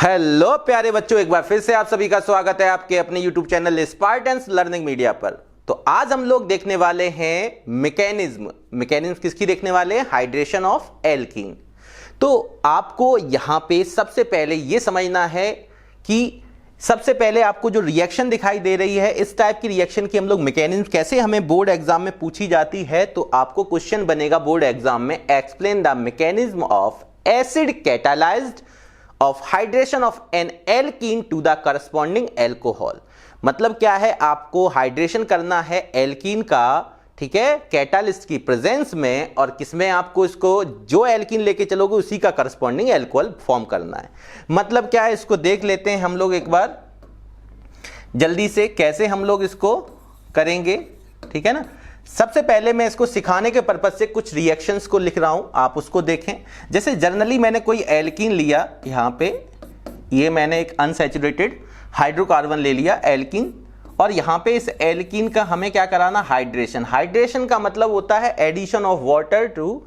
Hello प्यारे बच्चों, एक बार फिर से आप सभी का स्वागत है आपके अपने YouTube channel Spartans learning media पर। तो आज हम लोग देखने वाले हैं मैकेनिज्म किसकी देखने वाले हैं? Hydration of alkene. तो आपको यहां पे सबसे पहले यह समझना है कि सबसे पहले आपको जो रिएक्शन दिखाई दे रही है, इस टाइप की रिएक्शन की हम लोग मैकेनिज्म कैसे हमें बोर्ड एग्जाम में पूछी जाती है। तो आपको क्वेश्चन बनेगा बोर्ड एग्जाम में, explain the mechanism of acid catalysed of hydration of an alkene to the corresponding alcohol। मतलब क्या है, आपको हाइड्रेशन करना है एल्कीन का, ठीक है, कैटालिस्ट की प्रेजेंस में, और किसमें आपको इसको जो एल्कीन लेके चलोगे उसी का करस्पॉन्डिंग एल्कोहल फॉर्म करना है। मतलब क्या है, इसको देख लेते हैं हम लोग एक बार जल्दी से कैसे हम लोग इसको करेंगे, ठीक है ना। सबसे पहले मैं इसको सिखाने के पर्पज से कुछ रिएक्शंस को लिख रहा हूं, आप उसको देखें। जैसे जनरली मैंने कोई एल्कीन लिया, यहां पे ये मैंने एक अनसैचुरेटेड हाइड्रोकार्बन ले लिया एल्कीन, और यहां पे इस एल्कीन का हमें क्या कराना? हाइड्रेशन। हाइड्रेशन का मतलब होता है addition of water to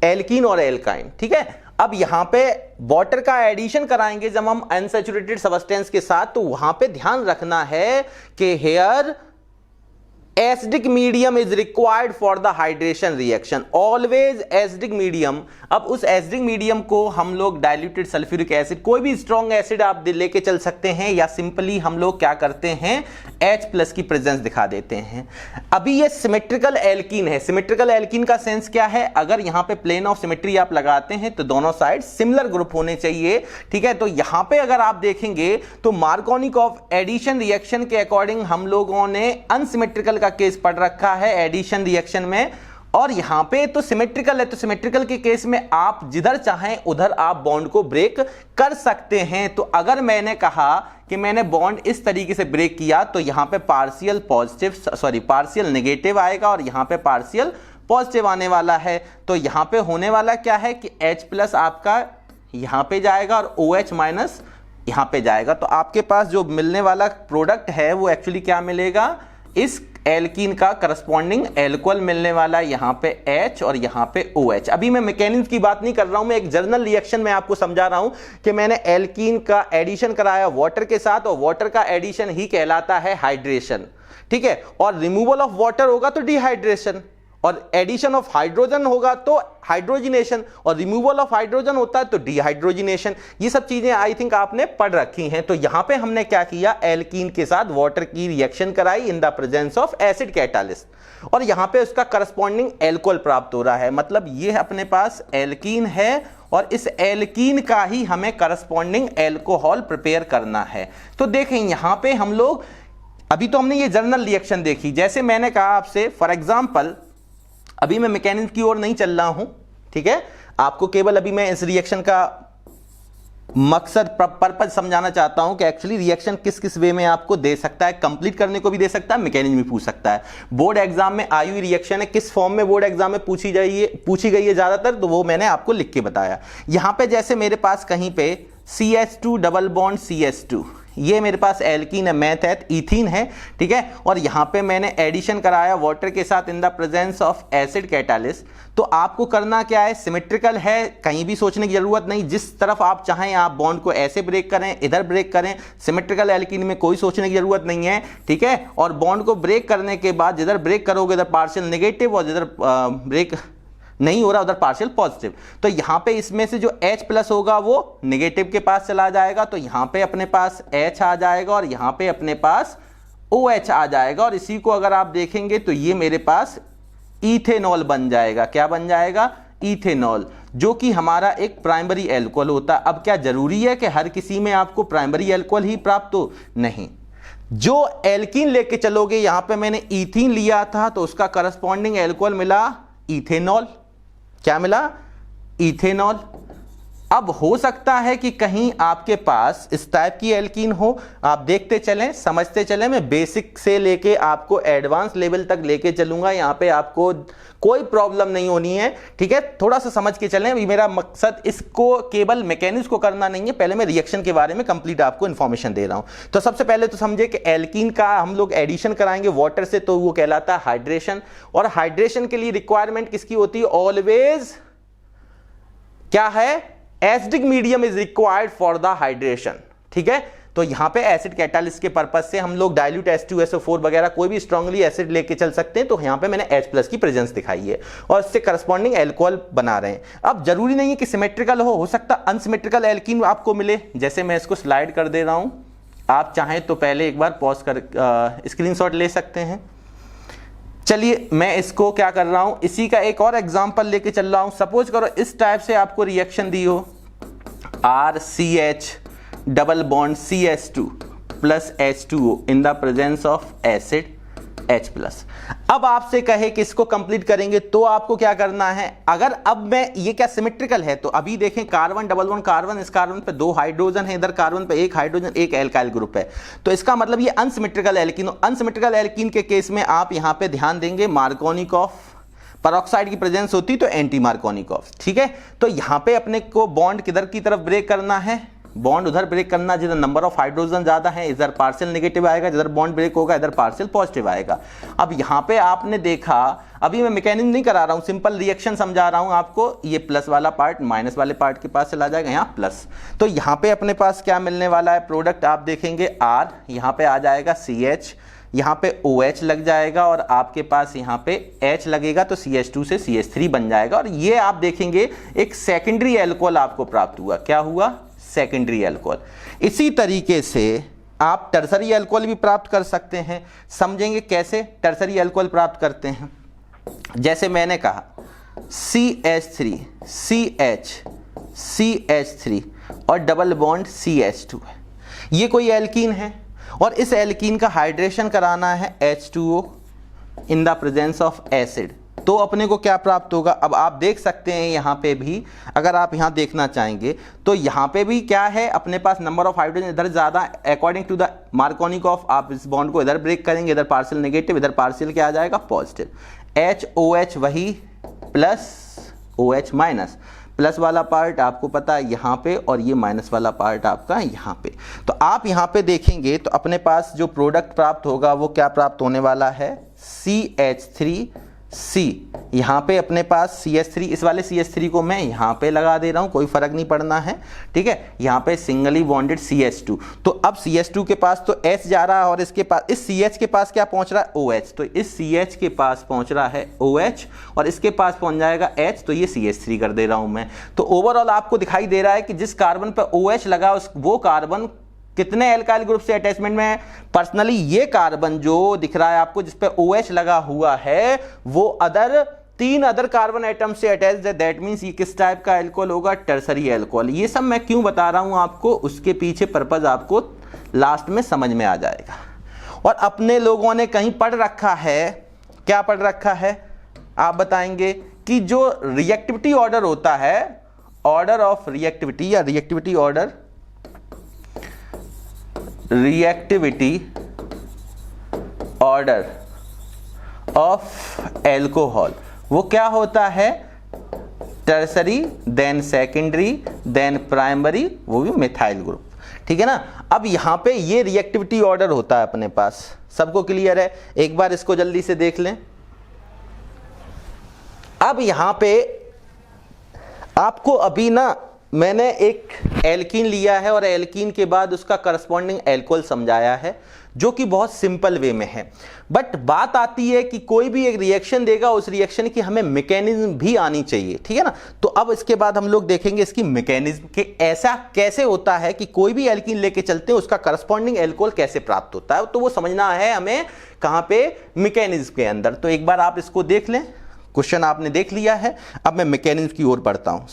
alkene और एल्काइन, ठीक है। अब यहां पे वाटर का एडिशन कराएंगे जब हम अनसैचुरेटेड सब्सटेंस के साथ, तो वहां पे ध्यान रखना है कि here acidic medium is required for the hydration reaction, always acidic medium. अब उस एसिडिक मीडियम को हम लोग डाइल्यूटेड सल्फ्यूरिक एसिड, कोई भी स्ट्रॉन्ग एसिड आप लेके चल सकते हैं, या सिंपली हम लोग क्या करते हैं, H+ की प्रेजेंस दिखा देते हैं। अभी ये सिमेट्रिकल एल्कीन है। सिमेट्रिकल एल्कीन का सेंस क्या है? अगर यहां पे प्लेन ऑफ सिमेट्री आप लगाते हैं तो दोनों साइड सिमिलर ग्रुप होने चाहिए, ठीक है। तो यहां पे अगर आप देखेंगे तो मार्कोनिकॉफ एडिशन रिएक्शन के अकॉर्डिंग हम लोगों ने अनसिमेट्रिकल का केस पढ़ रखा है एडिशन रिएक्शन में, और यहां पे तो सिमेट्रिकल है। तो सिमेट्रिकल के केस में आप जिधर चाहें उधर आप बॉन्ड को ब्रेक कर सकते हैं। तो अगर मैंने कहा कि मैंने बॉन्ड इस तरीके से ब्रेक किया, तो यहां पे पार्शियल नेगेटिव आएगा और यहां पे पार्शियल पॉजिटिव आने वाला है। तो यहां पे होने वाला क्या है कि H+ आपका यहां पे जाएगा और OH- यहां पे जाएगा। तो आपके पास जो मिलने वाला प्रोडक्ट है वो एक्चुअली क्या मिलेगा? इस एल्कीन का करस्पॉन्डिंग एल्कोहल मिलने वाला, यहां पे H और यहां पे OH। अभी मैं मैकेनिज्म की बात नहीं कर रहा हूं, मैं एक जनरल रिएक्शन में आपको समझा रहा हूं कि मैंने एल्कीन का एडिशन कराया वाटर के साथ, और वाटर का एडिशन ही कहलाता है हाइड्रेशन, ठीक है। और रिमूवल ऑफ वाटर होगा तो डिहाइड्रेशन, और एडिशन ऑफ हाइड्रोजन होगा तो हाइड्रोजिनेशन, और रिमूवल ऑफ हाइड्रोजन होता है तो डिहाइड्रोजिनेशन। ये सब चीजें आई थिंक आपने पढ़ रखी हैं। तो यहां पे हमने क्या किया, एल्कीन के साथ वाटर की रिएक्शन कराई in the presence of acid catalyst, और यहां पे उसका करस्पॉन्डिंग एल्कोहल प्राप्त हो रहा है। मतलब ये अपने पास एल्कीन है और इस एल्कीन का ही हमें करस्पॉन्डिंग एल्कोहल प्रिपेयर करना है। तो देखें यहां पे हम लोग, अभी तो हमने ये जनरल रिएक्शन देखी, जैसे मैंने कहा आपसे फॉर एग्जाम्पल, अभी मैं मैकेनिज्म की ओर नहीं चल रहा हूं, ठीक है। आपको केवल अभी मैं इस रिएक्शन का मकसद पर्पज समझाना चाहता हूं कि एक्चुअली रिएक्शन किस किस वे में आपको दे सकता है, कंप्लीट करने को भी दे सकता है, मैकेनिज्म भी पूछ सकता है। बोर्ड एग्जाम में आई हुई रिएक्शन है, किस फॉर्म में बोर्ड एग्जाम में पूछी गई है ज्यादातर, तो वो मैंने आपको लिख के बताया। यहां पे जैसे मेरे पास कहीं पे CH2 डबल बॉन्ड CH2, ये मेरे पास एल्कीन है, मेथेट इथीन है, ठीक है। और यहां पे मैंने एडिशन कराया वाटर के साथ in the presence of acid catalyst. तो आपको करना क्या है, सिमेट्रिकल है, कहीं भी सोचने की जरूरत नहीं, जिस तरफ आप चाहें आप बॉन्ड को ऐसे ब्रेक करें, इधर ब्रेक करें। सिमेट्रिकल एल्कीन में कोई सोचने की जरूरत नहीं है, ठीक है। और बॉन्ड को ब्रेक करने के बाद जिधर ब्रेक करोगे इधर पार्शियल नेगेटिव, और जिधर ब्रेक नहीं हो रहा उधर पार्शियल पॉजिटिव। तो यहां पे इसमें से जो H+ होगा वो नेगेटिव के पास चला जाएगा, तो यहां पे अपने पास H आ जाएगा और यहां पे अपने पास OH आ जाएगा, और इसी को अगर आप देखेंगे तो ये मेरे पास इथेनॉल बन जाएगा। क्या बन जाएगा? इथेनॉल, जो कि हमारा एक प्राइमरी एल्कोहल होता है। अब क्या जरूरी है कि हर किसी में आपको प्राइमरी एल्कोहल ही प्राप्त हो? नहीं, जो एल्कीन लेके चलोगे, यहां पे मैंने इथीन लिया था तो उसका करस्पॉन्डिंग एल्कोहल मिला इथेनॉल। क्या मिला? इथेनॉल। अब हो सकता है कि कहीं आपके पास इस टाइप की एल्कीन हो, आप देखते चलें, समझते चलें। मैं बेसिक से लेके आपको एडवांस लेवल तक लेके चलूंगा, यहां पे आपको कोई प्रॉब्लम नहीं होनी है, ठीक है। थोड़ा सा समझ के चलें, अभी मेरा मकसद इसको केवल मैकेनिज्म को करना नहीं है, पहले मैं रिएक्शन के बारे में कंप्लीट आपको इंफॉर्मेशन दे रहा हूं। तो सबसे पहले तो समझे कि एल्कीन का हम लोग एडिशन कराएंगे वाटर से, तो वो कहलाता है हाइड्रेशन। और हाइड्रेशन के लिए रिक्वायरमेंट किसकी होती है? ऑलवेज क्या है? Acidic medium is required for the hydration. ठीक है, तो यहां पे एसिड कैटालिस्ट के पर्पज से हम लोग डाइल्यूट H2SO4 वगैरह कोई भी स्ट्रांगली एसिड लेके चल सकते हैं। तो यहां पे मैंने H+ की प्रेजेंस दिखाई है और इससे करस्पॉन्डिंग एल्कोहल बना रहे हैं। अब जरूरी नहीं है कि सिमेट्रिकल हो सकता अनसिमेट्रिकल एल्कीन आपको मिले। जैसे मैं इसको स्लाइड कर दे रहा हूं, आप चाहें तो पहले एक बार पॉज कर स्क्रीनशॉट ले सकते हैं। चलिए मैं इसको क्या कर रहा हूं, इसी का एक और एग्जांपल लेके चल रहा हूं। सपोज करो इस टाइप से आपको रिएक्शन दी हो, RCH double bond CH2 plus H2O in the presence of acid H+। अब आपसे कहे कि इसको कंप्लीट करेंगे तो आपको क्या करना है, अगर अब मैं ये क्या सिमेट्रिकल है तो अभी देखें कार्बन डबल बॉन्ड कार्बन, इस कार्बन पे 2 हाइड्रोजन है, इधर कार्बन पे 1 हाइड्रोजन, 1 एल्काइल ग्रुप है। तो इसका मतलब ये अनसिमेट्रिकल एल्कीन। अनसिमेट्रिकल एल्कीन के केस में आप यहां पे ध्यान देंगे मार्कोनिकॉफ, पेरोक्साइड की प्रेजेंस होती तो एंटी मार्कोनिकॉफ। ठीक है, तो यहां पे अपने को बॉन्ड किधर की तरफ ब्रेक करना है, बॉन्ड उधर ब्रेक करना जिधर नंबर ऑफ हाइड्रोजन ज्यादा है, इधर पार्शियल नेगेटिव आएगा, जिधर बॉन्ड ब्रेक होगा इधर पार्शियल पॉजिटिव आएगा। अब यहां पे आपने देखा, अभी मैं मैकेनिज्म नहीं करा रहा हूं, सिंपल रिएक्शन समझा रहा हूं आपको। ये प्लस वाला पार्ट माइनस वाले पार्ट के पास चला जाएगा, यहां प्लस। तो यहां पे अपने पास क्या मिलने वाला है, प्रोडक्ट आप देखेंगे R, यहां पे आ जाएगा CH, यहां पे OH लग जाएगा और आपके पास यहां पे H लगेगा तो CH2 से CH3 बन जाएगा। और ये आप देखेंगे एक सेकेंडरी एल्कोहल आपको प्राप्त हुआ। क्या हुआ, सेकेंडरी एल्कोहल। इसी तरीके से आप टर्सरी एल्कोहल भी प्राप्त कर सकते हैं। समझेंगे कैसे टर्सरी एल्कोहल प्राप्त करते हैं। जैसे मैंने कहा CH3 CH CH3 और डबल बॉन्ड CH2 है, ये कोई एल्कीन है और इस एल्कीन का हाइड्रेशन कराना है H2O in the presence of acid. तो अपने को क्या प्राप्त होगा, अब आप देख सकते हैं यहां पे भी, अगर आप यहां देखना चाहेंगे तो यहां पे भी क्या है, अपने पास नंबर ऑफ हाइड्रोजन इधर ज्यादा, अकॉर्डिंग टू द मार्कोनिकॉफ आप इस बॉन्ड को इधर ब्रेक करेंगे, इधर पार्शियल नेगेटिव, इधर पार्शियल क्या आ जाएगा पॉजिटिव। HOH वही प्लस OH माइनस, प्लस वाला पार्ट आपको पता है यहां पे और ये माइनस वाला पार्ट आपका यहां पे। तो आप यहां पे देखेंगे तो अपने पास जो प्रोडक्ट प्राप्त होगा वो क्या प्राप्त होने वाला है, CH3C। यहां पे अपने पास CH3, इस वाले CH3 को मैं यहां पे लगा दे रहा हूं, कोई फर्क नहीं पड़ना है। ठीक है, यहां पे सिंगली बॉन्डेड CH2। तो अब CH2 के पास तो H जा रहा है और इसके पास, इस CH के पास क्या पहुंच रहा है, OH। तो इस CH के पास पहुंच रहा है OH और इसके पास पहुंच जाएगा H, तो ये CH3 कर दे रहा हूं मैं। तो ओवरऑल आपको दिखाई दे रहा है कि जिस कार्बन पर OH लगा वो कार्बन कितने एल्काइल ग्रुप से अटैचमेंट में है। पर्सनली ये कार्बन जो दिख रहा है आपको जिस पे OH लगा हुआ है वो 3 अदर कार्बन एटम से अटैच्ड है। दैट मींस ये किस टाइप का एल्कोहल होगा, टर्सरी एल्कोहल। ये सब मैं क्यों बता रहा हूं आपको, उसके पीछे पर्पज आपको लास्ट में समझ में आ जाएगा। और अपने लोगों ने कहीं पढ़ रखा है, क्या पढ़ रखा है आप बताएंगे, कि जो रिएक्टिविटी ऑर्डर होता है, ऑर्डर ऑफ रिएक्टिविटी या reactivity order, reactivity order of alcohol वो क्या होता है, tertiary then secondary then primary, वो भी मिथाइल ग्रुप। ठीक है ना। अब यहां पे ये रिएक्टिविटी ऑर्डर होता है अपने पास, सबको क्लियर है। एक बार इसको जल्दी से देख लें। अब यहां पे आपको अभी ना मैंने एक एल्कीन लिया है और एल्कीन के बाद उसका करस्पॉन्डिंग एल्कोहल समझाया है, जो कि बहुत सिंपल वे में है। बट बात आती है कि कोई भी एक रिएक्शन देगा, उस रिएक्शन की हमें मैकेनिज्म भी आनी चाहिए। ठीक है ना। तो अब इसके बाद हम लोग देखेंगे इसकी मैकेनिज्म के ऐसा कैसे होता है कि कोई भी एल्कीन लेके चलते हैं उसका करस्पॉन्डिंग एल्कोहल कैसे प्राप्त होता है, तो वो समझना है हमें कहां पे, मैकेनिज्म के अंदर। तो एक बार आप इसको देख लें, क्वेश्चन आपने देख लिया है। अब मैं मैकेनिज्म की ओर बढ़ता हूं।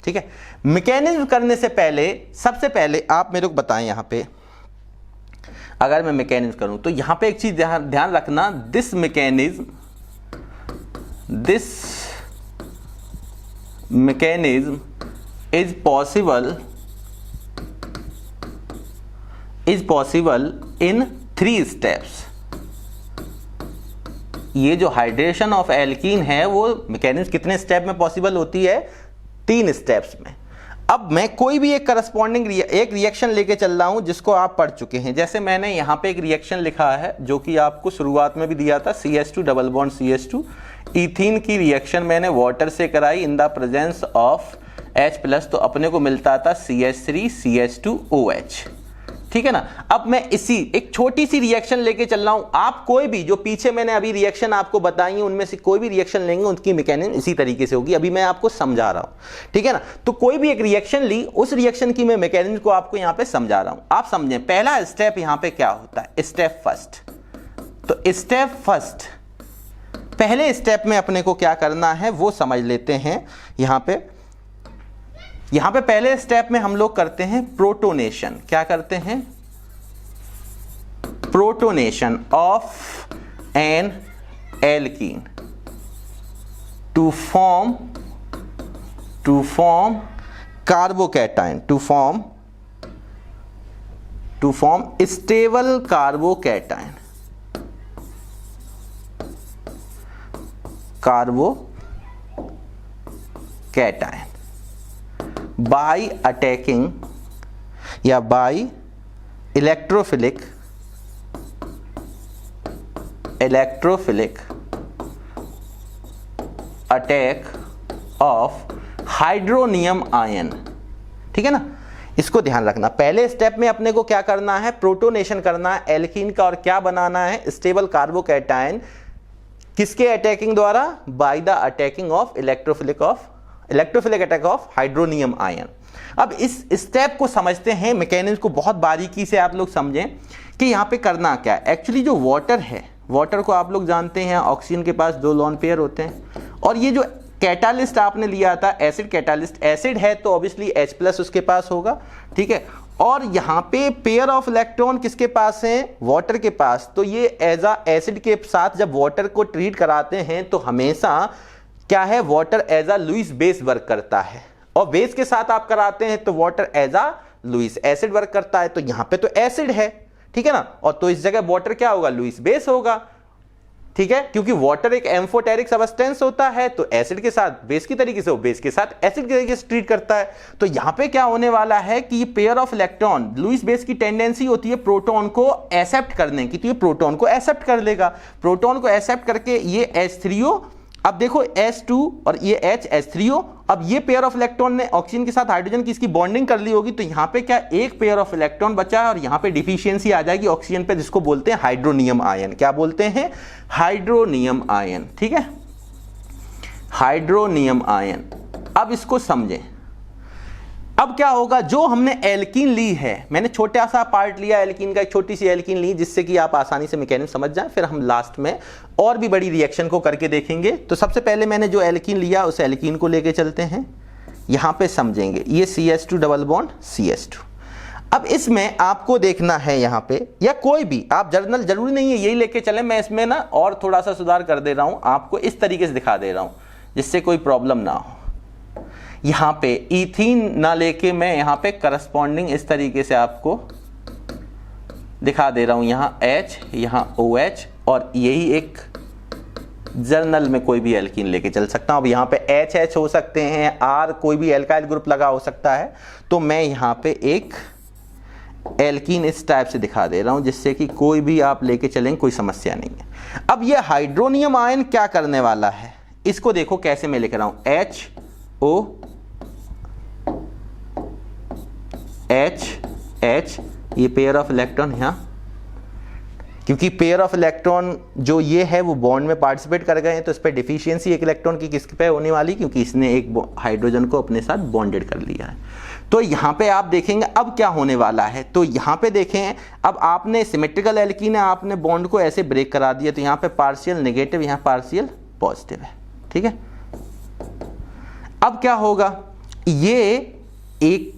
ठीक है, मैकेनिज्म करने से पहले सबसे पहले आप मेरे को बताएं, यहां पे अगर मैं मैकेनिज्म करूं तो यहां पे एक चीज ध्यान रखना, this mechanism is possible in 3 steps. ये जो हाइड्रेशन ऑफ एल्कीन है वो मैकेनिज्म कितने स्टेप में पॉसिबल होती है, 3 स्टेप्स में। अब मैं कोई भी एक करस्पॉन्डिंग एक रिएक्शन लेके चल रहा हूं जिसको आप पढ़ चुके हैं। जैसे मैंने यहां पे एक रिएक्शन लिखा है जो कि आपको शुरुआत में भी दिया था, CH2 double bond CH2 ethene की रिएक्शन मैंने वाटर से कराई in the presence of H+ तो अपने को मिलता था CH3 CH2OH, ठीक है ना। अब मैं इसी एक छोटी सी रिएक्शन लेके चल रहा हूं, आप कोई भी जो पीछे मैंने अभी रिएक्शन आपको बताई है उनमें से कोई भी रिएक्शन लेंगे उनकी मैकेनिज्म इसी तरीके से होगी, अभी मैं आपको समझा रहा हूं, ठीक है ना। तो कोई भी एक रिएक्शन ली, उस रिएक्शन की मैं मैकेनिज्म को आपको यहां पे समझा रहा हूं, आप समझें। पहला स्टेप यहां पे क्या होता है, स्टेप फर्स्ट। तो स्टेप फर्स्ट, पहले स्टेप में अपने को क्या करना है वो समझ लेते हैं। यहां पे पहले स्टेप में हम लोग करते हैं प्रोटोनेशन। क्या करते हैं, protonation of an alkene to form carbocation, to form stable carbocation, by attacking या by electrophilic attack of hydronium ion, ठीक है ना। इसको ध्यान रखना, पहले स्टेप में अपने को क्या करना है, प्रोटोनेशन करना है एल्कीन का, और क्या बनाना है, स्टेबल कार्बोकैटायन। किसके अटैकिंग द्वारा, by the attacking of electrophilic attack of hydronium ion. अब इस स्टेप को समझते हैं, मैकेनिज्म को बहुत बारीकी से आप लोग समझें कि यहां पे करना क्या है। एक्चुअली जो वाटर है, वाटर को आप लोग जानते हैं ऑक्सीजन के पास 2 लोन पेयर होते हैं, और ये जो कैटालिस्ट आपने लिया था एसिड कैटालिस्ट, एसिड है तो ऑब्वियसली H+ उसके पास होगा, ठीक है। और यहां पे पेयर ऑफ इलेक्ट्रॉन किसके पास है, वाटर के पास। तो ये एज अ एसिड के साथ जब वाटर को ट्रीट कराते हैं तो हमेशा क्या है, water as a Lewis base work करता है, और बेस के साथ आप कराते हैं तो water as a Lewis acid work करता है। तो यहां पे तो एसिड है, ठीक है ना, और तो इस जगह वाटर क्या होगा, लुईस बेस होगा, ठीक है। क्योंकि वाटर एक एम्फोटेरिक सब्सटेंस होता है, तो एसिड के साथ बेस की तरीके से, वो बेस के साथ एसिड के तरीके से ट्रीट करता है। तो यहां पे क्या होने वाला है कि ये pair of electron, Lewis base की टेंडेंसी होती है प्रोटॉन को एक्सेप्ट करने की, तो ये प्रोटॉन को एक्सेप्ट कर लेगा। प्रोटॉन को एक्सेप्ट करके ये H3O, अब देखो H2 और ये H3O, अब ये पेयर ऑफ इलेक्ट्रॉन ने ऑक्सीजन के साथ हाइड्रोजन की इसकी बॉन्डिंग कर ली होगी, तो यहां पे क्या एक पेयर ऑफ इलेक्ट्रॉन बचा है, और यहां पे डिफिशियंसी आ जाएगी ऑक्सीजन पे, जिसको बोलते हैं हाइड्रोनियम आयन। क्या बोलते हैं, हाइड्रोनियम आयन, ठीक है, हाइड्रोनियम आयन। अब इसको समझें, अब क्या होगा, जो हमने एल्कीन ली है, मैंने छोटा सा पार्ट लिया एल्कीन का, एक छोटी सी एल्कीन ली जिससे कि आप आसानी से मैकेनिज्म समझ जाएं, फिर हम लास्ट में और भी बड़ी रिएक्शन को करके देखेंगे। तो सबसे पहले मैंने जो एल्कीन लिया उस एल्कीन को लेके चलते हैं, यहां पे समझेंगे। ये CH2 डबल बॉन्ड CH2। अब इसमें आपको देखना है यहां पे, या कोई भी आप जर्नल, जरूरी नहीं है यही लेके चलें, मैं इसमें ना और थोड़ा सा सुधार कर दे रहा हूं, आपको इस तरीके से दिखा दे रहा हूं जिससे कोई प्रॉब्लम ना हो। यहां पे इथीन ना लेके मैं यहां पे करस्पॉन्डिंग इस तरीके से आपको दिखा दे रहा हूं, यहां H, यहां OH, और यही एक जर्नल में कोई भी एल्कीन लेके चल सकता हूं। अब यहां पे HH हो सकते हैं, R कोई भी एल्काइल ग्रुप लगा हो सकता है, तो मैं यहां पे एक एल्कीन इस टाइप से दिखा दे रहा हूं जिससे कि कोई भी आप लेके चलें कोई समस्या नहीं है। अब ये हाइड्रोनियम आयन क्या करने वाला है, इसको देखो कैसे मैं लिख रहा हूं, H ये पेयर ऑफ इलेक्ट्रॉन यहां, क्योंकि पेयर ऑफ इलेक्ट्रॉन जो ये है वो बॉन्ड में पार्टिसिपेट कर गए हैं, तो इस पर डिफिशियंसी एक इलेक्ट्रॉन की किस पे होने वाली, क्योंकि इसने एक हाइड्रोजन को अपने साथ बॉन्डेड कर लिया है। तो यहां पे आप देखेंगे अब क्या होने वाला है, तो यहां पे देखें, अब आपने सिमेट्रिकल एल्कीन है, आपने बॉन्ड को ऐसे ब्रेक करा दिया, तो यहां पे पार्शियल नेगेटिव, यहां पार्शियल पॉजिटिव है, ठीक है। अब क्या होगा, ये एक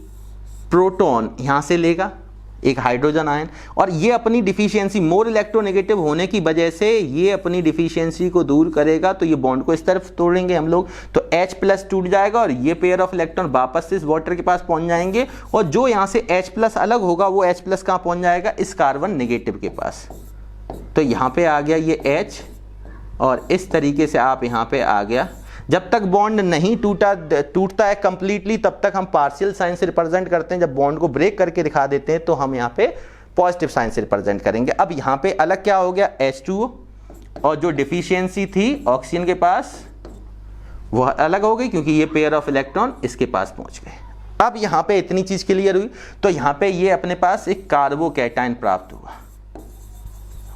प्रोटॉन यहां से लेगा, एक हाइड्रोजन आयन, और ये अपनी डिफिशियंसी मोर इलेक्ट्रोनेगेटिव होने की वजह से ये अपनी डिफिशियंसी को दूर करेगा, तो ये बॉन्ड को इस तरफ तोड़ेंगे हम लोग, तो H+ टूट जाएगा और ये पेयर ऑफ इलेक्ट्रॉन वापस से इस वाटर के पास पहुंच जाएंगे, और जो यहां से H+ अलग होगा वो H+ कहां पहुंच जाएगा, इस कार्बन नेगेटिव के पास। तो यहां पे आ गया ये H, और इस तरीके से आप यहां पे आ गया। जब तक बॉन्ड नहीं टूटता है कंप्लीटली, तब तक हम पार्शियल साइन से रिप्रेजेंट करते हैं। जब बॉन्ड को ब्रेक करके दिखा देते हैं तो हम यहाँ पे पॉजिटिव साइन से रिप्रेजेंट करेंगे। अब यहाँ पे अलग क्या हो गया, H2O, और जो डिफिशियंसी थी ऑक्सीजन के पास वह अलग हो गई क्योंकि ये पेयर ऑफ इलेक्ट्रॉन इसके पास पहुंच गए। अब यहाँ पे इतनी चीज क्लियर हुई, तो यहाँ पे ये अपने पास एक कार्बोकैटायन प्राप्त हुआ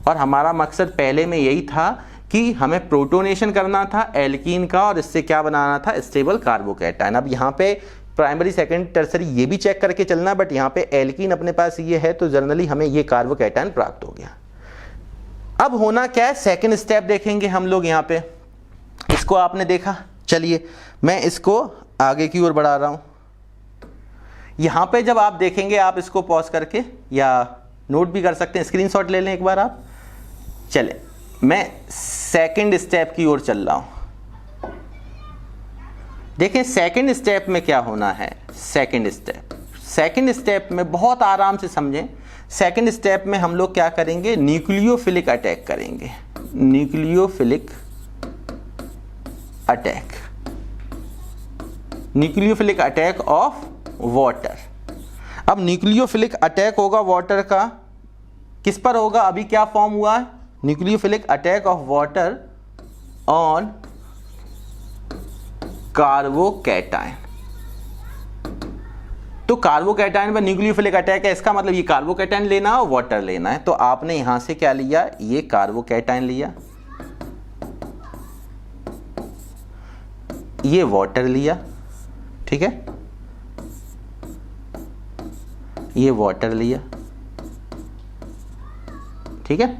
और हमारा मकसद पहले में यही था कि हमें प्रोटोनेशन करना था एल्कीन का और इससे क्या बनाना था, स्टेबल कार्बोकैटायन। अब यहाँ पे प्राइमरी सेकेंड टर्सरी ये भी चेक करके चलना, बट यहाँ पे एल्कीन अपने पास ये है तो जनरली हमें ये कार्बोकैटायन प्राप्त हो गया। अब होना क्या है, सेकेंड स्टेप देखेंगे हम लोग। यहाँ पे इसको आपने देखा, चलिए मैं इसको आगे की ओर बढ़ा रहा हूँ। यहाँ पे जब आप देखेंगे, आप इसको पॉज करके या नोट भी कर सकते हैं, स्क्रीनशॉट ले लें एक बार आप। चले मैं सेकंड स्टेप की ओर चल रहा हूं। देखें सेकंड स्टेप में क्या होना है। सेकंड स्टेप में बहुत आराम से समझें। सेकंड स्टेप में हम लोग क्या करेंगे, न्यूक्लियोफिलिक अटैक करेंगे। Nucleophilic attack of water. अब न्यूक्लियोफिलिक अटैक होगा वाटर का, किस पर होगा, अभी क्या फॉर्म हुआ है, nucleophilic attack of water on carbocation. तो कार्बोकैटायन पर न्यूक्लियोफिलिक अटैक है, इसका मतलब ये कार्बोकैटायन लेना है और वाटर लेना है। तो आपने यहां से क्या लिया, ये कार्बोकैटायन लिया, ये वाटर लिया, ठीक है, ये वाटर लिया, ठीक है।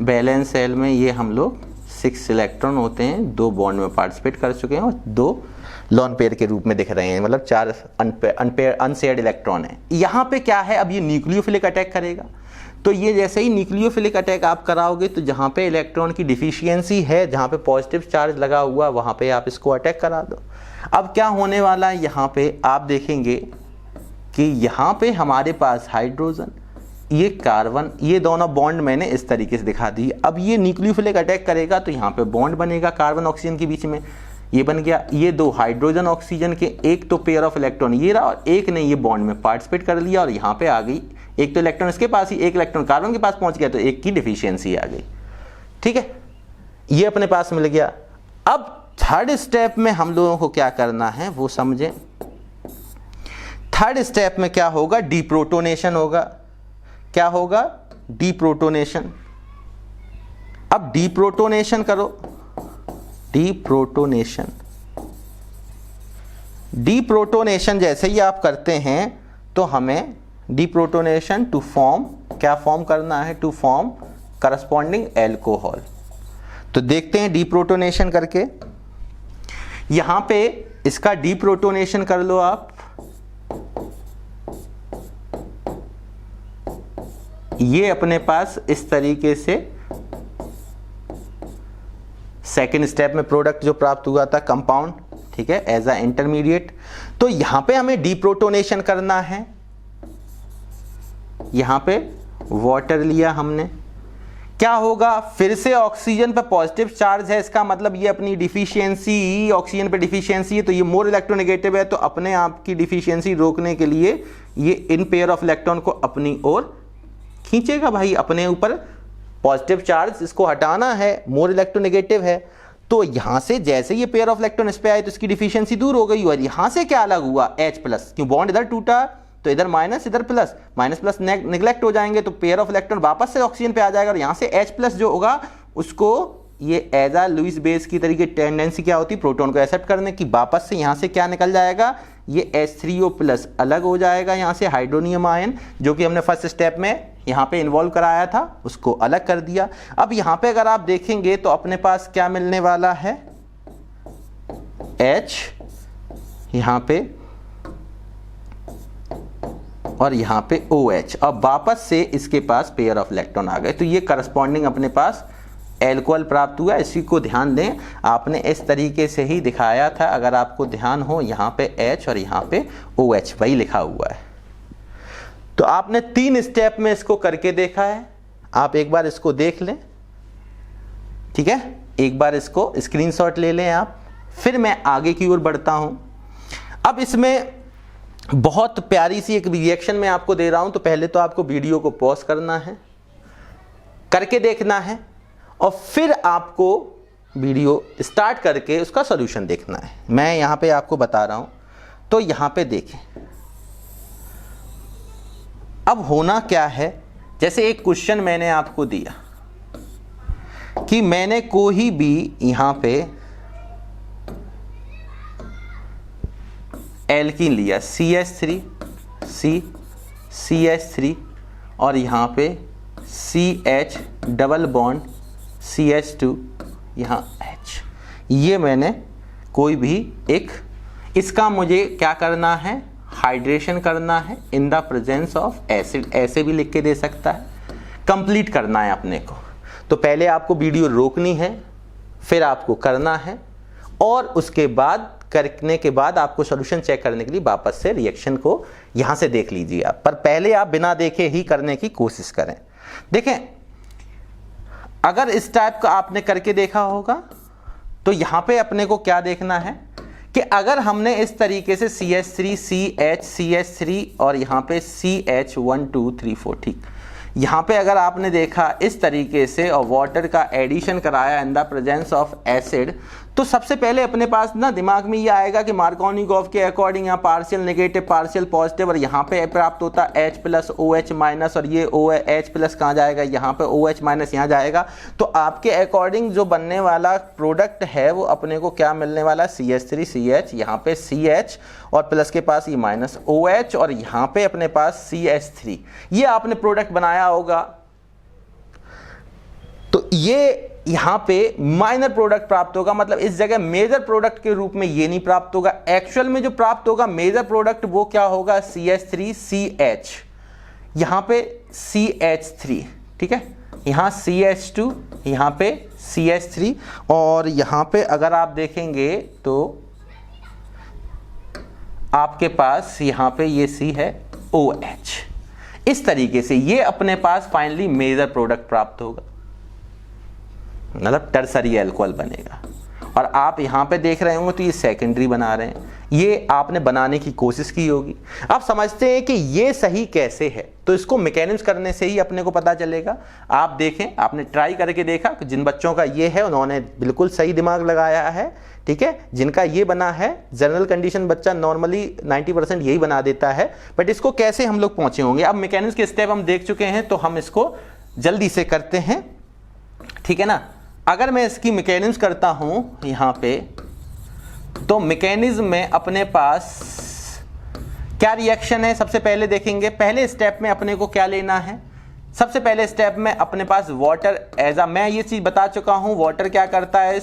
बैलेंस सेल में ये हम लोग 6 इलेक्ट्रॉन होते हैं, 2 बॉन्ड में पार्टिसिपेट कर चुके हैं और 2 लॉन पेयर के रूप में दिख रहे हैं, मतलब 4 अनशेयर्ड इलेक्ट्रॉन है। यहाँ पे क्या है, अब ये न्यूक्लियोफिलिक अटैक करेगा। तो ये जैसे ही न्यूक्लियोफिलिक अटैक आप कराओगे तो जहाँ पे इलेक्ट्रॉन की डिफिशियंसी है, जहाँ पे पॉजिटिव चार्ज लगा हुआ, वहाँ पे आप इसको अटैक करा दो। अब क्या होने वाला है, यहाँ पे आप देखेंगे कि यहाँ पे हमारे पास हाइड्रोजन, ये कार्बन, ये दोनों बॉन्ड मैंने इस तरीके से दिखा दी। अब ये न्यूक्लियोफिलिक अटैक करेगा तो यहाँ पे बॉन्ड बनेगा कार्बन ऑक्सीजन के बीच में, ये बन गया। ये 2 हाइड्रोजन ऑक्सीजन के एक तो पेयर ऑफ इलेक्ट्रॉन ये रहा और एक ने ये बॉन्ड में पार्टिसिपेट कर लिया और यहाँ पे आ गई, एक तो इलेक्ट्रॉन इसके पास ही, एक इलेक्ट्रॉन कार्बन के पास पहुंच गया तो एक की डिफिशियंसी आ गई, ठीक है, ये अपने पास मिल गया। अब थर्ड स्टेप में हम लोगों को क्या करना है वो समझें। थर्ड स्टेप में क्या होगा, डीप्रोटोनेशन होगा। क्या होगा, डीप्रोटोनेशन। अब डीप्रोटोनेशन करो, डीप्रोटोनेशन जैसे ही आप करते हैं तो हमें डीप्रोटोनेशन टू फॉर्म, क्या फॉर्म करना है, टू फॉर्म करस्पॉन्डिंग एल्कोहल। तो देखते हैं डीप्रोटोनेशन करके। यहां पे इसका डीप्रोटोनेशन कर लो आप, ये अपने पास इस तरीके से सेकेंड स्टेप में प्रोडक्ट जो प्राप्त हुआ था कंपाउंड, ठीक है, एज अ इंटरमीडिएट। तो यहां पे हमें डीप्रोटोनेशन करना है। यहां पे वाटर लिया हमने, क्या होगा, फिर से ऑक्सीजन पे पॉजिटिव चार्ज है, इसका मतलब ये अपनी डिफिशियंसी, ऑक्सीजन पे डिफिशियंसी है तो ये मोर इलेक्ट्रोनेगेटिव है, तो अपने आप की डिफिशियंसी रोकने के लिए ये इन पेयर ऑफ इलेक्ट्रॉन को अपनी ओर खींचेगा। भाई अपने ऊपर पॉजिटिव चार्ज, इसको हटाना है, मोर इलेक्ट्रोनेगेटिव है। तो यहां से जैसे ये पेयर ऑफ इलेक्ट्रॉन इस पे आए तो इसकी डिफिशियंसी दूर हो गई और यहां से क्या अलग हुआ, H+, क्यों बॉन्ड इधर टूटा तो इधर माइनस, इधर प्लस, माइनस प्लस निगलेक्ट हो जाएंगे तो पेयर ऑफ इलेक्ट्रॉन वापस से ऑक्सीजन पे आ जाएगा और यहां से H+ जो होगा उसको ये एज आ लुईस बेस की तरीके टेंडेंसी क्या होती है प्रोटॉन को एक्सेप्ट करने की, वापस से यहां से क्या निकल जाएगा, ये H3O+ अलग हो जाएगा यहां से, हाइड्रोनियम आयन जो कि हमने फर्स्ट स्टेप में यहां पे इन्वॉल्व कराया था उसको अलग कर दिया। अब यहां पे अगर आप देखेंगे तो अपने पास क्या मिलने वाला है, H यहां पे और यहां पे OH। अब वापस से इसके पास पेयर ऑफ इलेक्ट्रॉन आ गए तो ये करस्पॉन्डिंग अपने पास एल्कोहल प्राप्त हुआ। इसी को ध्यान दें, आपने इस तरीके से ही दिखाया था, अगर आपको ध्यान हो यहां पे H और यहां पे OH वही लिखा हुआ है। तो आपने 3 स्टेप में इसको करके देखा है, आप एक बार इसको देख लें, ठीक है, एक बार इसको स्क्रीनशॉट ले लें आप, फिर मैं आगे की ओर बढ़ता हूं। अब इसमें बहुत प्यारी सी एक रिएक्शन मैं आपको दे रहा हूं, तो पहले तो आपको वीडियो को पॉज करना है, करके देखना है और फिर आपको वीडियो स्टार्ट करके उसका सॉल्यूशन देखना है। मैं यहाँ पे आपको बता रहा हूँ, तो यहाँ पे देखें अब होना क्या है। जैसे एक क्वेश्चन मैंने आपको दिया कि मैंने कोई भी यहाँ पे एल्कीन लिया CH3 CH3 और यहाँ पे CH डबल बॉन्ड CH2 यहाँ H, ये मैंने कोई भी एक, इसका मुझे क्या करना है, हाइड्रेशन करना है in the presence of acid, ऐसे भी लिख के दे सकता है, कंप्लीट करना है अपने को। तो पहले आपको वीडियो रोकनी है, फिर आपको करना है, और उसके बाद करने के बाद आपको सॉल्यूशन चेक करने के लिए वापस से रिएक्शन को यहां से देख लीजिए आप, पर पहले आप बिना देखे ही करने की कोशिश करें। देखें अगर इस टाइप का आपने करके देखा होगा तो यहां पे अपने को क्या देखना है कि अगर हमने इस तरीके से CH3 CH CH3 और यहाँ पे CH 1 2 3 4, ठीक, यहाँ पे अगर आपने देखा इस तरीके से और वाटर का एडिशन कराया in the presence of acid, तो सबसे पहले अपने पास ना दिमाग में ये आएगा कि मार्कोनिकोव के अकॉर्डिंग यहाँ पार्शियल नेगेटिव पार्शियल पॉजिटिव, और यहाँ पे प्राप्त होता है H प्लस OH माइनस, और ये OH प्लस कहाँ जाएगा, यहाँ पे OH माइनस यहाँ जाएगा। तो आपके अकॉर्डिंग जो बनने वाला प्रोडक्ट है वो अपने को क्या मिलने वाला, CH3 CH, यहाँ पे CH और प्लस के पास ये माइनस OH, और यहाँ पे अपने पास CH3, ये आपने प्रोडक्ट बनाया होगा। तो ये यहां पे माइनर प्रोडक्ट प्राप्त होगा, मतलब इस जगह मेजर प्रोडक्ट के रूप में ये नहीं प्राप्त होगा। एक्चुअल में जो प्राप्त होगा मेजर प्रोडक्ट वो क्या होगा, CH3 CH, यहां पे CH3, ठीक है, यहां CH2, यहां पे CH3, और यहां पे अगर आप देखेंगे तो आपके पास यहां पे ये C है OH। इस तरीके से ये अपने पास फाइनली मेजर प्रोडक्ट प्राप्त होगा, मतलब टर्सरी अल्कोहल बनेगा। और आप यहाँ पे देख रहे होंगे तो ये सेकेंडरी बना रहे हैं, ये आपने बनाने की कोशिश की होगी। आप समझते हैं कि ये सही कैसे है, तो इसको मैकेनिज्म करने से ही अपने को पता चलेगा। आप देखें, आपने ट्राई करके देखा कि जिन बच्चों का ये है उन्होंने बिल्कुल सही दिमाग लगाया है, ठीक है। जिनका ये बना है, जनरल कंडीशन बच्चा नॉर्मली 90% यही बना देता है, बट इसको कैसे हम लोग पहुंचे होंगे। अब मैकेनिज्म के स्टेप हम देख चुके हैं, तो हम इसको जल्दी से करते हैं, ठीक है ना। अगर मैं इसकी मैकेनिज्म करता हूं यहां पे, तो मैकेनिज्म में अपने पास क्या रिएक्शन है सबसे पहले देखेंगे। पहले स्टेप में अपने को क्या लेना है, सबसे पहले स्टेप में अपने पास वाटर एज अ, मैं ये चीज बता चुका हूं, वाटर क्या करता है,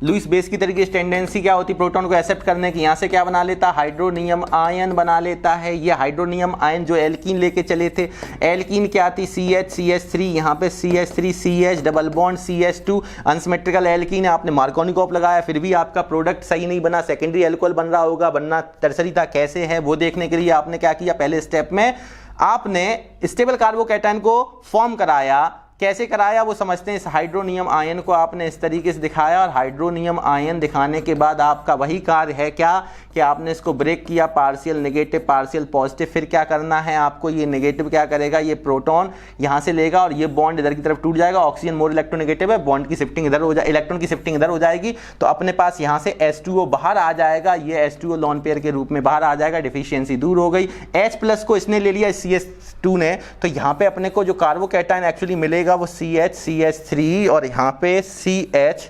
लुईस बेस की तरीके से टेंडेंसी क्या होती है प्रोटॉन को एक्सेप्ट करने की, यहाँ से क्या बना लेता है, हाइड्रोनियम आयन बना लेता है। ये हाइड्रोनियम आयन जो एल्कीन लेके चले थे, एल्कीन क्या आती, CH CH3, यहाँ पे CH3 CH double bond CH2, unsymmetrical alkene, आपने मार्कोनिकोव लगाया फिर भी आपका प्रोडक्ट सही नहीं बना, सेकेंडरी अल्कोहल बन रहा होगा, बनना टर्सरी था, कैसे है वो देखने के लिए आपने क्या किया, पहले स्टेप में आपने स्टेबल कार्बोकैटायन को फॉर्म कराया। कैसे कराया वो समझते हैं। इस हाइड्रोनियम आयन को आपने इस तरीके से दिखाया, और हाइड्रोनियम आयन दिखाने के बाद आपका वही कार्य है क्या कि आपने इसको ब्रेक किया, पार्शियल नेगेटिव पार्शियल पॉजिटिव। फिर क्या करना है आपको, ये नेगेटिव क्या करेगा, ये प्रोटॉन यहाँ से लेगा और ये बॉन्ड इधर की तरफ टूट जाएगा, ऑक्सीजन मोर इलेक्ट्रोनेगेटिव है, बॉन्ड की शिफ्टिंग इधर हो जाए, इलेक्ट्रॉन की शिफ्टिंग इधर हो जाएगी, तो अपने पास यहाँ से H2O बाहर आ जाएगा, ये H2O लॉन पेयर के रूप में बाहर आ जाएगा, डिफिशियंसी दूर हो गई। H प्लस को इसने ले लिया CH2 ने, तो यहाँ पे अपने को जो कार्बोकैटायन एक्चुअली मिलेगा वो CH CH3 और यहाँ पे CH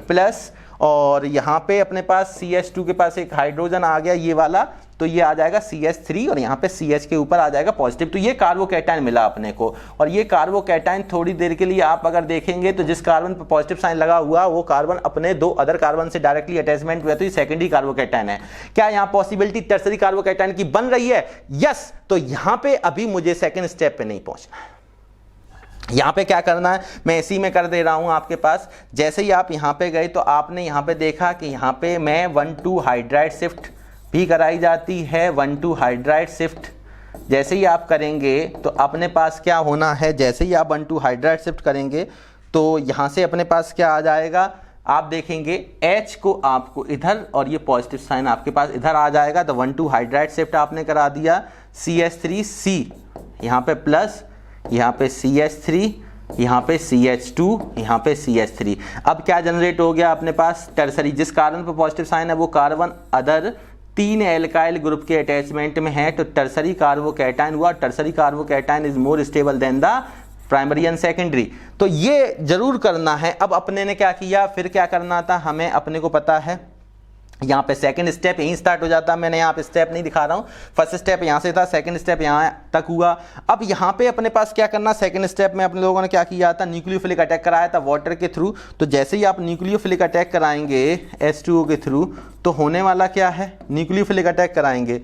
प्लस, और यहाँ पे अपने पास CH2 के पास एक हाइड्रोजन आ गया ये वाला, तो ये आ जाएगा CH3 और यहाँ पे CH के ऊपर आ जाएगा पॉजिटिव। तो ये कार्बोकैटायन मिला अपने को, और ये कार्बोकैटायन थोड़ी देर के लिए आप अगर देखेंगे तो जिस कार्बन पर पॉजिटिव साइन लगा हुआ वो कार्बन अपने दो अदर कार्बन से डायरेक्टली अटैचमेंट हुआ, तो ये सेकेंडरी कार्बोकैटायन है। क्या यहाँ पॉसिबिलिटी टर्सरी कार्बोकैटायन की बन रही है? यस। तो यहाँ पे अभी मुझे सेकेंड स्टेप पे नहीं पहुंचना है। यहाँ पे क्या करना है, मैं इसी में कर दे रहा हूँ आपके पास। जैसे ही आप यहाँ पे गए तो आपने यहाँ पे देखा कि यहाँ पे मैं 1,2 हाइड्राइड शिफ्ट भी कराई जाती है, 1,2 हाइड्राइड शिफ्ट जैसे ही आप करेंगे तो अपने पास क्या होना है, जैसे ही आप 1,2 हाइड्राइड शिफ्ट करेंगे तो यहाँ से अपने पास क्या आ जाएगा, आप देखेंगे H को आपको इधर और ये पॉजिटिव साइन आपके पास इधर आ जाएगा। तो 1,2 हाइड्राइड शिफ्ट आपने करा दिया, CH3C यहाँ पे प्लस, यहाँ पे CH3 यहाँ पे CH2, यहाँ पे CH3। अब क्या जनरेट हो गया अपने पास, टर्सरी। जिस कार्बन पे पॉजिटिव साइन है वो कार्बन अदर 3 एल्काइल ग्रुप के अटैचमेंट में है, तो टर्सरी कार्बोकैटायन हुआ। Tertiary carbocation is more stable then the primary and secondary. तो ये जरूर करना है। अब अपने ने क्या किया, फिर क्या करना था हमें, अपने को पता है यहाँ पे सेकंड स्टेप यहीं स्टार्ट हो जाता। मैंने यहाँ पे स्टेप नहीं दिखा रहा हूँ, फर्स्ट स्टेप यहाँ से था, सेकंड स्टेप यहाँ तक हुआ। अब यहाँ पे अपने पास क्या करना, सेकंड स्टेप में अपने लोगों ने क्या किया था, न्यूक्लियोफिलिक अटैक कराया था वाटर के थ्रू। तो जैसे ही आप न्यूक्लियोफिलिक अटैक कराएंगे H2O के थ्रू, तो होने वाला क्या है, न्यूक्लियोफिलिक अटैक कराएंगे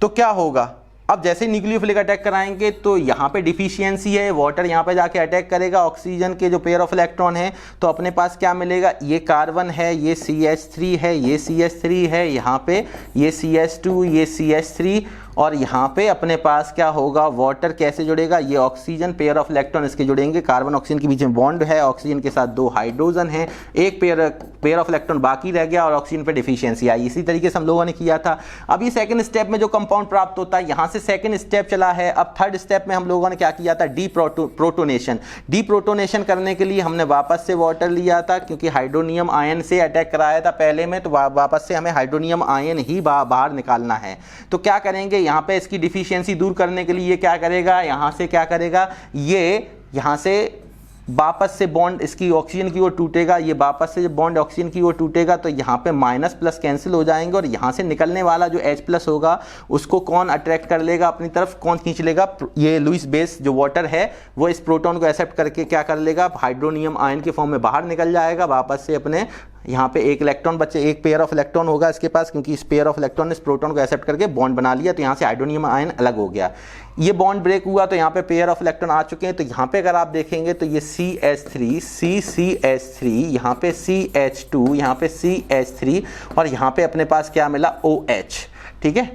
तो क्या होगा, अब जैसे न्यूक्लियोफिलिक अटैक कराएंगे तो यहाँ पे डिफिशियंसी है, वाटर यहाँ पे जाके अटैक करेगा ऑक्सीजन के जो पेयर ऑफ इलेक्ट्रॉन है, तो अपने पास क्या मिलेगा, ये कार्बन है, ये CH3 है, ये CH3 है, यहाँ पे ये CH2, ये CH3, और यहाँ पे अपने पास क्या होगा, वाटर कैसे जुड़ेगा, ये ऑक्सीजन पेयर ऑफ इलेक्ट्रॉन इसके जुड़ेंगे, कार्बन ऑक्सीजन के बीच में बॉन्ड है, ऑक्सीजन के साथ 2 हाइड्रोजन है, एक पेयर ऑफ इलेक्ट्रॉन बाकी रह गया और ऑक्सीजन पे डिफिशियंसी आई। इसी तरीके से हम लोगों ने किया था। अब ये सेकंड स्टेप में जो कंपाउंड प्राप्त होता है, यहाँ से सेकंड स्टेप चला है। अब थर्ड स्टेप में हम लोगों ने क्या किया था, डीप्रोटोनेशन। डीप्रोटोनेशन करने के लिए हमने वापस से वाटर लिया था, क्योंकि हाइड्रोनियम आयन से अटैक कराया था पहले में, तो वापस से हमें हाइड्रोनियम आयन ही बाहर निकालना है। तो क्या करेंगे, यहाँ पे इसकी डिफिशियंसी दूर करने के लिए क्या करेगा, यहाँ से क्या करेगा, ये यहाँ से वापस से बॉन्ड इसकी ऑक्सीजन की ओर टूटेगा, ये वापस से जब बॉन्ड ऑक्सीजन की ओर टूटेगा तो यहाँ पे माइनस प्लस कैंसिल हो जाएंगे, और यहाँ से निकलने वाला जो H प्लस होगा उसको कौन अट्रैक्ट कर लेगा अपनी तरफ, कौन खींच लेगा, ये लुईस बेस जो वाटर है वो इस प्रोटॉन को एक्सेप्ट करके क्या कर लेगा, हाइड्रोनियम आयन के फॉर्म में बाहर निकल जाएगा। वापस से अपने यहाँ पे एक इलेक्ट्रॉन बचे, एक पेयर ऑफ इलेक्ट्रॉन होगा इसके पास, क्योंकि इस पेयर ऑफ इलेक्ट्रॉन ने इस प्रोटॉन को एक्सेप्ट करके बॉन्ड बना लिया, तो यहाँ से हाइड्रोनियम आयन अलग हो गया। ये बॉन्ड ब्रेक हुआ तो यहाँ पे पेयर ऑफ इलेक्ट्रॉन आ चुके हैं। तो यहाँ पे अगर आप देखेंगे तो ये CH3, CCH3, यहाँ पे CH2, यहाँ पे CH3, और यहाँ पे अपने पास क्या मिला, OH। ठीक है,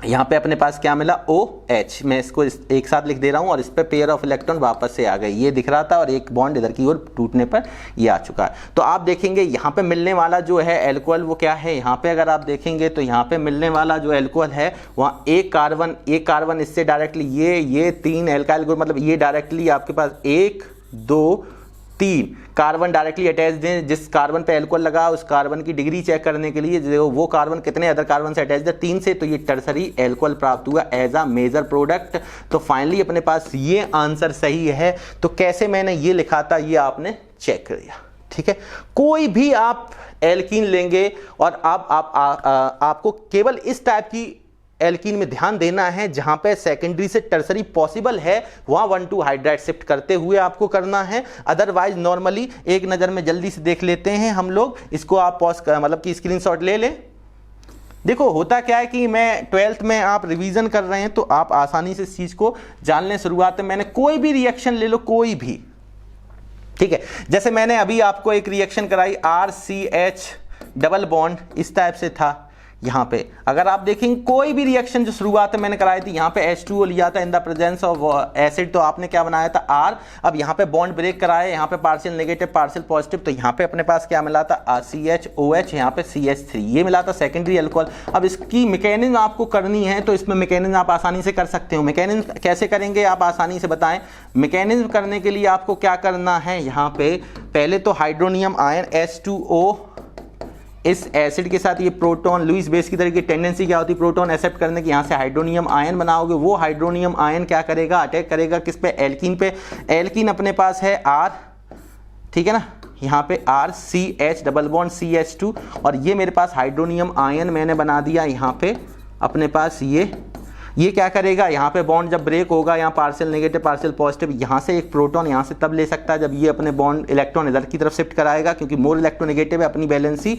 यहाँ पे अपने पास क्या मिला, OH। मैं इसको एक साथ लिख दे रहा हूँ, और इस पे पेयर ऑफ इलेक्ट्रॉन वापस से आ गए, ये दिख रहा था, और एक बॉन्ड इधर की ओर टूटने पर ये आ चुका है। तो आप देखेंगे यहाँ पे मिलने वाला जो है एल्कोहल वो क्या है, यहाँ पे अगर आप देखेंगे तो यहाँ पे मिलने वाला जो एल्कोहल है वहाँ एक कार्बन इससे डायरेक्टली ये 3 एल्काइल ग्रुप, मतलब ये डायरेक्टली आपके पास 1 2 3 कार्बन डायरेक्टली अटैच हैं। जिस कार्बन पे एल्कोहल लगा उस कार्बन की डिग्री चेक करने के लिए जो वो कार्बन कितने अदर कार्बन से अटैच है, 3 से, तो ये टर्सरी एल्कोहल प्राप्त हुआ एज अ मेजर प्रोडक्ट। तो फाइनली अपने पास ये आंसर सही है। तो कैसे मैंने ये लिखा था ये आपने चेक कर लिया। ठीक है, कोई भी आप एल्कीन लेंगे और आपको केवल इस टाइप की एल्कीन में ध्यान देना है जहां पे सेकेंडरी से टर्सरी पॉसिबल है, वहां 1,2 हाइड्राइड शिफ्ट करते हुए आपको करना है। अदरवाइज नॉर्मली एक नजर में जल्दी से देख लेते हैं हम लोग, इसको आप पॉज मतलब कि स्क्रीनशॉट ले लें। देखो होता क्या है कि मैं 12th में आप रिवीजन कर रहे हैं तो आप आसानी से इस चीज को जान लें। शुरुआत में मैंने कोई भी रिएक्शन ले लो, कोई भी, ठीक है, जैसे मैंने अभी आपको एक रिएक्शन कराई RCH डबल बॉन्ड इस टाइप से था। यहाँ पे अगर आप देखेंगे कोई भी रिएक्शन जो शुरुआत में मैंने कराई थी, यहाँ पे H2O लिया था in the presence of acid, तो आपने क्या बनाया था R। अब यहाँ पे बॉन्ड ब्रेक कराया, यहाँ पे पार्शियल नेगेटिव पार्शियल पॉजिटिव, तो यहाँ पे अपने पास क्या मिला था CHOH, यहाँ पे CH3, ये मिला था सेकेंडरी अल्कोहल। अब इसकी मैकेनिज्म आपको करनी है, तो इसमें मैकेनिज्म आप आसानी से कर सकते हो। मैकेनिज्म कैसे करेंगे आप आसानी से बताएं। मैकेनिज्म करने के लिए आपको क्या करना है, यहाँ पे पहले तो हाइड्रोनियम आयन H2O इस एसिड के साथ, ये प्रोटॉन लुईस बेस की तरह की टेंडेंसी क्या होती है प्रोटॉन एक्सेप्ट करने की, यहाँ से हाइड्रोनियम आयन बनाओगे। वो हाइड्रोनियम आयन क्या करेगा, अटैक करेगा किस पे, एल्कीन पे। एल्कीन अपने पास है R, ठीक है ना, यहाँ पे RCH डबल बॉन्ड CH2, और ये मेरे पास हाइड्रोनियम आयन मैंने बना दिया यहाँ पे अपने पास। ये क्या करेगा, यहाँ पे बॉन्ड जब ब्रेक होगा, यहाँ पार्शियल नेगेटिव पार्शियल पॉजिटिव, यहाँ से एक प्रोटॉन यहाँ से तब ले सकता है जब ये अपने बॉन्ड इलेक्ट्रॉन इधर की तरफ शिफ्ट कराएगा, क्योंकि मोर इलेक्ट्रोनेगेटिव है। अपनी बैलेंसी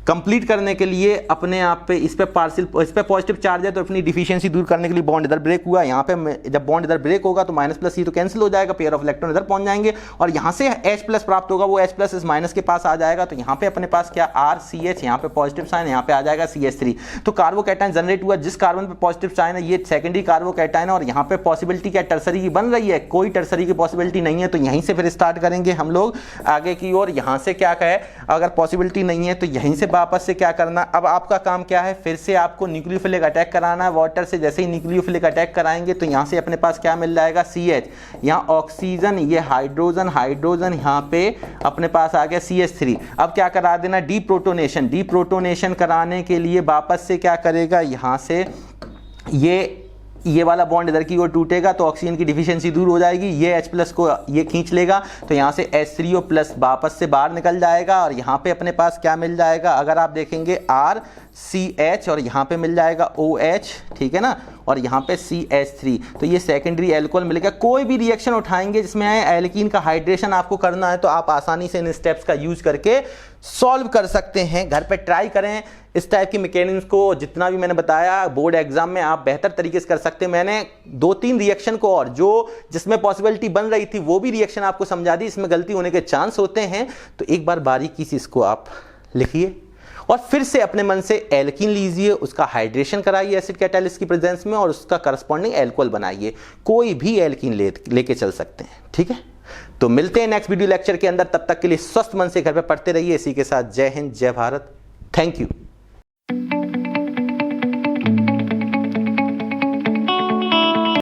कंप्लीट करने के लिए अपने आप पे इस पे पॉजिटिव चार्ज है, तो अपनी डिफिशियंसी दूर करने के लिए बॉन्ड इधर ब्रेक हुआ। यहाँ पे जब बॉन्ड इधर ब्रेक होगा तो माइनस प्लस ये तो कैंसिल हो जाएगा, पेयर ऑफ इलेक्ट्रॉन इधर पहुंच जाएंगे, और यहाँ से H प्लस प्राप्त होगा, वो H प्लस इस माइनस के पास आ जाएगा। तो यहाँ पे अपने पास क्या RCH, यहाँ पे पॉजिटिव साइन, यहाँ पे आ जाएगा CH3। तो कार्बोकैटायन जनरेट हुआ। जिस कार्बन पे पॉजिटिव साइन है ये सेकेंडरी कार्बोकैटायन है, और यहाँ पे पॉसिबिलिटी क्या टर्सरी की बन रही है, कोई टर्सरी की पॉसिबिलिटी नहीं है। तो यहीं से फिर स्टार्ट करेंगे हम लोग आगे की ओर। यहाँ से क्या कहे, अगर पॉसिबिलिटी नहीं है तो यहीं से वापस से क्या करना, अब आपका काम क्या है, फिर से आपको न्यूक्लियोफिलिक अटैक कराना है वाटर से। जैसे ही न्यूक्लियोफिलिक अटैक कराएंगे तो यहाँ से अपने पास क्या मिल जाएगा, CH, यहाँ ऑक्सीजन, ये हाइड्रोजन, हाइड्रोजन यहाँ पे अपने पास आ गया CH3। अब क्या करा देना, डीप्रोटोनेशन। डीप्रोटोनेशन कराने के लिए वापस से क्या करेगा, यहाँ से ये वाला बॉन्ड इधर की ओर टूटेगा तो ऑक्सीजन की डिफिशियंसी दूर हो जाएगी, ये H+ को ये खींच लेगा तो यहाँ से H3O+ वापस से बाहर निकल जाएगा और यहाँ पे अपने पास क्या मिल जाएगा, अगर आप देखेंगे RCH और यहाँ पे मिल जाएगा OH, ठीक है ना, और यहाँ पे CH3। तो ये सेकेंडरी एल्कोहल मिलेगा। कोई भी रिएक्शन उठाएंगे जिसमें एल्कीन का हाइड्रेशन आपको करना है तो आप आसानी से इन स्टेप्स का यूज करके सॉल्व कर सकते हैं। घर पे ट्राई करें इस टाइप की मैकेनिज्म को, जितना भी मैंने बताया बोर्ड एग्जाम में आप बेहतर तरीके से कर सकते हैं। मैंने 2-3 रिएक्शन को और जिसमें पॉसिबिलिटी बन रही थी वो भी रिएक्शन आपको समझा दी, इसमें गलती होने के चांस होते हैं। तो एक बार बारीकी से इसको आप लिखिए और फिर से अपने मन से एल्कीन लीजिए, उसका हाइड्रेशन कराइए एसिड कैटालिस्ट की प्रेजेंस में और उसका करस्पॉन्डिंग एल्कोहल बनाइए। कोई भी एल्कीन लेके चल सकते हैं, ठीक है। तो मिलते हैं नेक्स्ट वीडियो लेक्चर के अंदर, तब तक के लिए स्वस्थ मन से घर पे पढ़ते रहिए। इसी के साथ जय हिंद, जय भारत, थैंक यू।